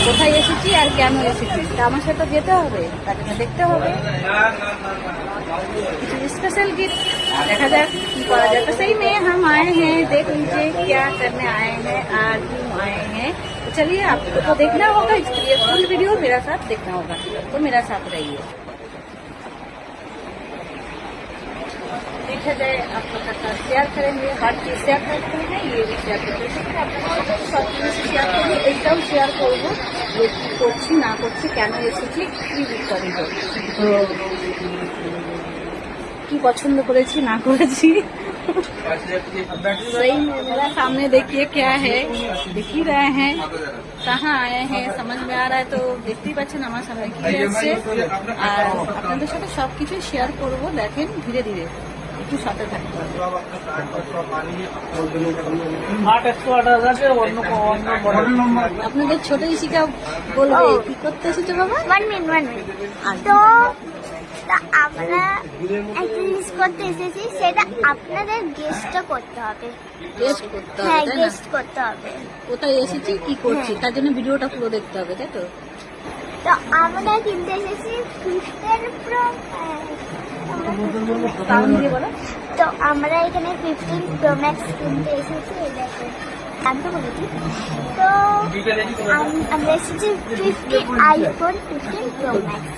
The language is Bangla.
কোথায় এসেছি আর কেন এসেছি তা আমার সাথে যেতে হবে, তার জন্য দেখতে হবে কিছু স্पेशल गिफ्ट। देखा जाए की करा जाए। तो सही में हम आए हैं, देख लीजिए क्या करने आए हैं और क्यों आए हैं। तो चलिए आपको तो देखना होगा, इसलिए फुल वीडियो मेरा साथ देखना होगा, तो मेरा साथ रहिए। देखा जाए आप लोग का साथ शेयर करेंगे, हर चीज शेयर करते हैं, ये भी शेयर करते हैं, सब चीज शेयर करेंगे, একটাও শেয়ার করবো যে কি করছি না করছি, কেন এসেছি, কি করব, তো কি পছন্দ করেছি না করেছি। सही में मेरा सामने देखिए क्या है, देख ही रहे हैं कहाँ आए हैं, समझ में आ रहा है। तो দেখতেই পাচ্ছেন আমার সামনে কি আছে, আর আপনাদের সাথে সবকিছু শেয়ার করব। দেখেন ধীরে ধীরে, একটু সাথে থাকতে হবে। আপনাদের ছোট ইসিকা বলবে কি করতে এসেছো বাবা। 1 মিনিট তো আমরা একটা জিনিস করতে এসেছি, সেটা আপনাদের গেস্টটা করতে হবে। টেস্ট করতে হবে, হ্যাঁ, তাই না? গেস্ট করতে হবে। কোথায় এসেছি কি করছি তার জন্য ভিডিওটা পুরো দেখতে হবে, তাই তো? তো আমরা কিনতে এসেছি 15 প্রো। সাউন্ড দিয়ে বলো। তো আমরা এখানে 15 প্রো ম্যাক্স কিনতে এসেছি। এই দেখো দামটা বলেছি। তো আমরা এসেছি 50 আইফোন 15 প্রো ম্যাক্স।